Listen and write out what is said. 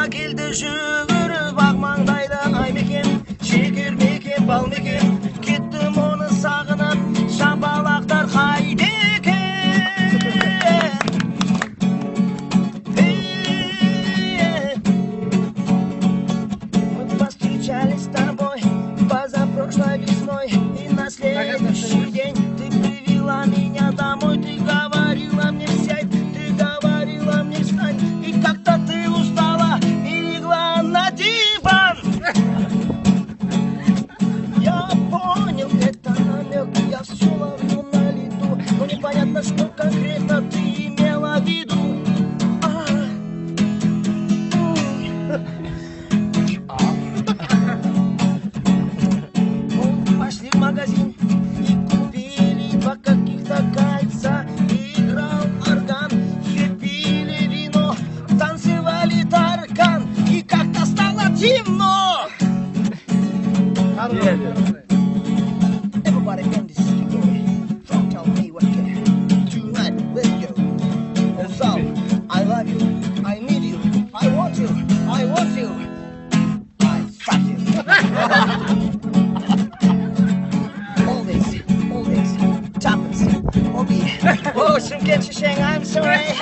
Ала келді жүгіріп ақ маңдайды ай мекен, шекер мекен, бал мекен, кеттім оны сағынып, шапалақтар қайда екен? Мы повстречались с тобой позапрошлой весной, и на следующий день ты привела меня домой. Ты говорила мне сядь, ты говорила мне встань, и как-то ты устала и легла на диван. Я понял, это намек, я все ловлю на лету, но непонятно, что конкретно ты имела в виду. Пошли в магазин и купили два каких-то кольца. Играл орган, все пили вино, танцевали таркан, и как-то стало темно. Everybody in this story, don't tell me what to do. Tonight, let's go. Oh, so, I love you, I need you, I want you, I want you, I fuck you. Always, tapas, Obi. Oh, some get you saying I'm sorry.